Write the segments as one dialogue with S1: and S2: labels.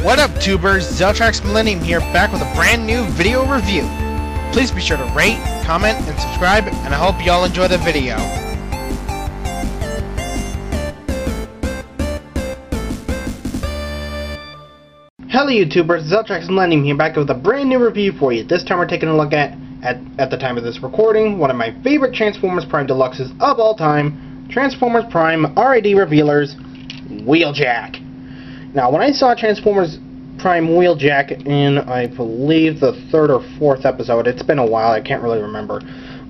S1: What up, tubers? Zeltrax Millennium here, back with a brand new video review. Please be sure to rate, comment, and subscribe, and I hope y'all enjoy the video. Hello YouTubers, Zeltrax Millennium here, back with a brand new review for you. This time we're taking a look at the time of this recording, one of my favorite Transformers Prime Deluxes of all time, Transformers Prime R.I.D. Revealers WheelJack. Now, when I saw Transformers Prime WheelJack in, I believe, the 3rd or 4th episode, it's been a while, I can't really remember,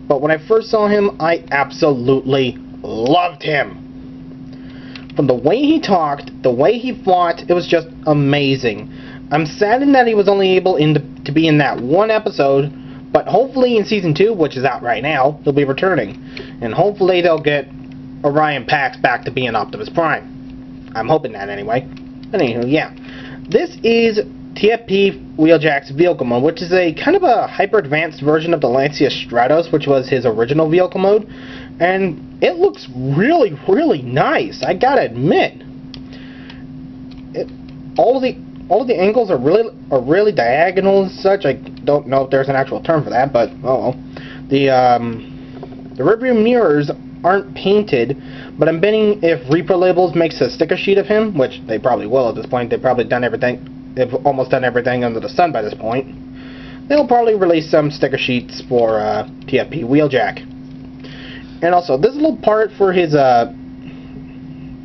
S1: but when I first saw him, I absolutely loved him. From the way he talked, the way he fought, it was just amazing. I'm saddened that he was only able to be in that one episode, but hopefully in Season 2, which is out right now, he'll be returning. And hopefully they'll get Orion Pax back to being Optimus Prime. I'm hoping that anyway. Anywho, yeah. This is TFP WheelJack's vehicle mode, which is a kind of a hyper-advanced version of the Lancia Stratos, which was his original vehicle mode. And it looks really, really nice, I gotta admit. All of the angles are really diagonal and such. I don't know if there's an actual term for that, but oh well. The rearview mirrors aren't painted, but I'm betting if Repro Labels makes a sticker sheet of him, which they probably will at this point, they've probably done everything, they've almost done everything under the sun by this point, they'll probably release some sticker sheets for TFP WheelJack. And also, this little part for his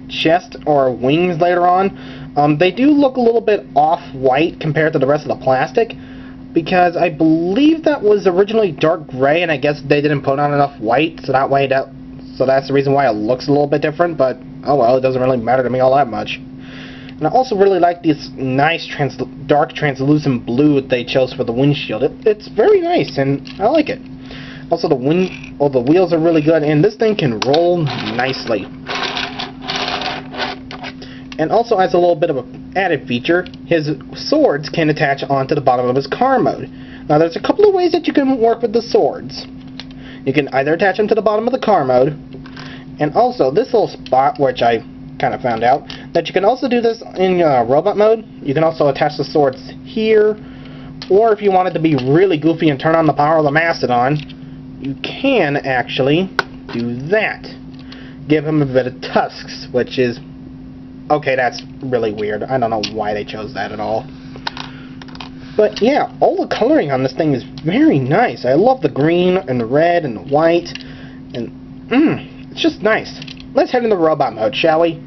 S1: chest or wings later on, they do look a little bit off-white compared to the rest of the plastic, because I believe that was originally dark gray, and I guess they didn't put on enough white, so that's the reason why it looks a little bit different, but oh well, it doesn't really matter to me all that much. And I also really like this nice dark translucent blue that they chose for the windshield. It's very nice, and I like it. Also, the wheels are really good, and this thing can roll nicely. And also, as a little bit of an added feature, his swords can attach onto the bottom of his car mode. Now, there's a couple of ways that you can work with the swords. You can either attach them to the bottom of the car mode, and also this little spot, which I kind of found out, that you can also do this in robot mode. You can also attach the swords here, or if you wanted to be really goofy and turn on the power of the Mastodon, you can actually do that. Give him a bit of tusks, which is... okay, that's really weird. I don't know why they chose that at all. But yeah, all the coloring on this thing is very nice. I love the green and the red and the white. And it's just nice. Let's head into robot mode, shall we?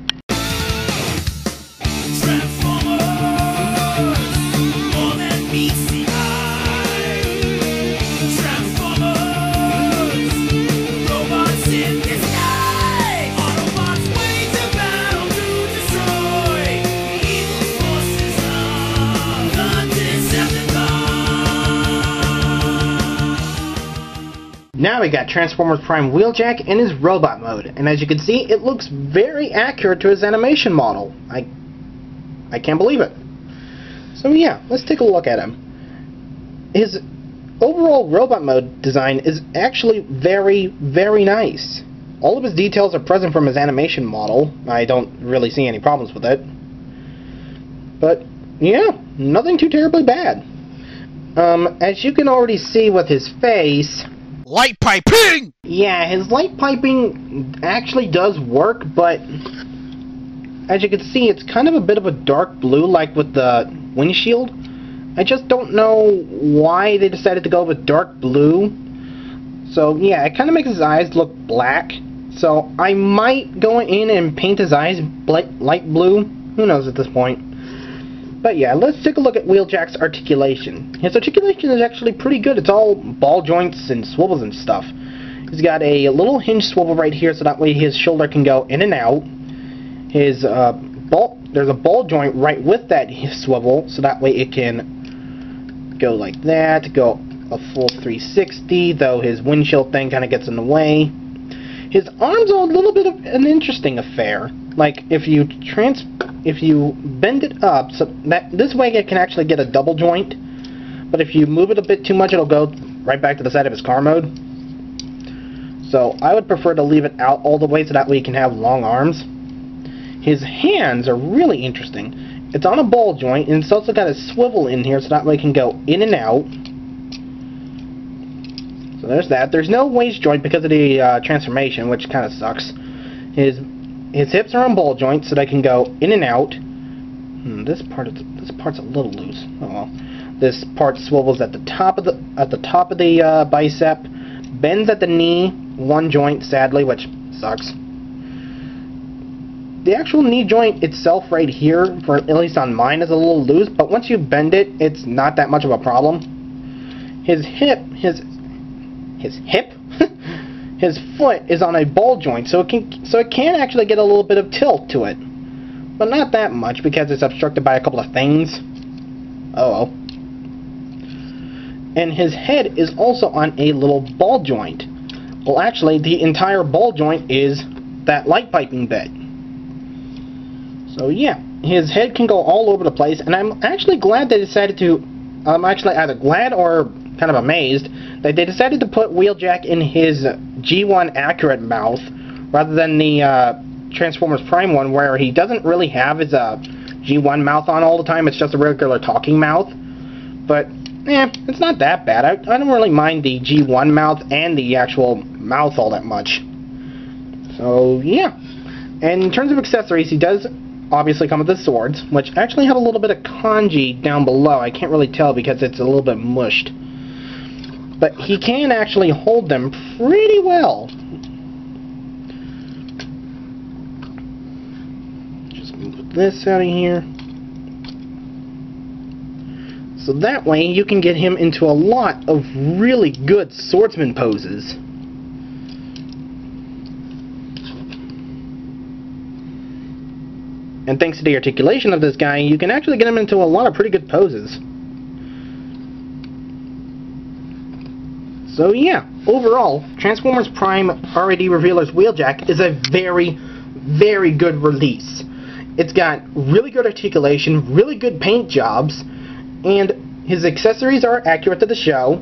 S1: Now we got Transformers Prime WheelJack in his robot mode, and as you can see, it looks very accurate to his animation model. I can't believe it. So yeah, let's take a look at him. His overall robot mode design is actually very, very nice. All of his details are present from his animation model. I don't really see any problems with it. But yeah, nothing too terribly bad. As you can already see with his face... light piping! Yeah, his light piping actually does work, but as you can see, it's kind of a bit of a dark blue, like with the windshield. I just don't know why they decided to go with dark blue. So yeah, it kind of makes his eyes look black. So I might go in and paint his eyes light blue. Who knows at this point. But yeah, let's take a look at WheelJack's articulation. His articulation is actually pretty good. It's all ball joints and swivels and stuff. He's got a little hinge swivel right here, so that way his shoulder can go in and out. His there's a ball joint right with that swivel, so that way it can go like that, go a full 360, though his windshield thing kind of gets in the way. His arms are a little bit of an interesting affair. Like, if you bend it up, so that this way it can actually get a double joint, but if you move it a bit too much, it'll go right back to the side of his car mode. So I would prefer to leave it out all the way, so that way you can have long arms. His hands are really interesting. It's on a ball joint, and it's also got a swivel in here so that way it can go in and out. So there's that. There's no waist joint because of the transformation, which kind of sucks. His hips are on ball joints so they can go in and out. This part's a little loose. Oh well. This part swivels at the top of the bicep, bends at the knee, one joint sadly, which sucks. The actual knee joint itself right here, for at least on mine, is a little loose, but once you bend it, it's not that much of a problem. His foot is on a ball joint, so it can actually get a little bit of tilt to it, but not that much because it's obstructed by a couple of things. Oh well. And his head is also on a little ball joint. Well, actually, the entire ball joint is that light piping bit. So yeah, his head can go all over the place, and I'm actually glad they decided to. I'm actually either glad or kind of amazed that they decided to put WheelJack in his G1 accurate mouth rather than the Transformers Prime one, where he doesn't really have his G1 mouth on all the time. It's just a regular talking mouth. But it's not that bad. I don't really mind the G1 mouth and the actual mouth all that much. So yeah. And in terms of accessories, he does obviously come with the swords, which actually have a little bit of kanji down below. I can't really tell because it's a little bit mushed. But he can actually hold them pretty well. Just move this out of here. So that way you can get him into a lot of really good swordsman poses. And thanks to the articulation of this guy, you can actually get him into a lot of pretty good poses. So yeah, overall, Transformers Prime R.I.D. Revealer's WheelJack is a very, very good release. It's got really good articulation, really good paint jobs, and his accessories are accurate to the show.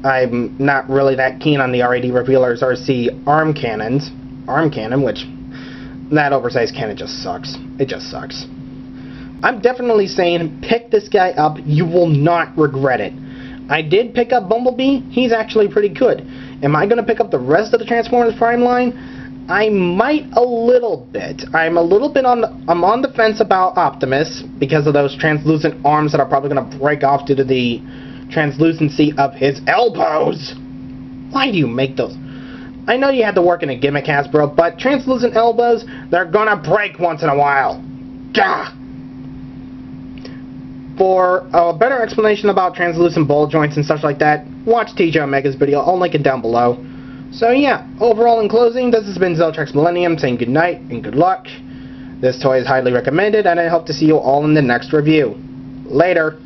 S1: I'm not really that keen on the R.I.D. Revealer's RC arm cannon, which that oversized cannon just sucks. It just sucks. I'm definitely saying pick this guy up. You will not regret it. I did pick up Bumblebee. He's actually pretty good. Am I going to pick up the rest of the Transformers Prime line? I might a little bit. I'm on the fence about Optimus because of those translucent arms that are probably going to break off due to the translucency of his elbows. Why do you make those? I know you had to work in a gimmick, Hasbro, but translucent elbows, they're gonna break once in a while. Gah! For a better explanation about translucent ball joints and such like that, watch TJ Omega's video. I'll link it down below. So yeah, overall in closing, this has been Ziltrax Millennium saying good night and good luck. This toy is highly recommended, and I hope to see you all in the next review. Later!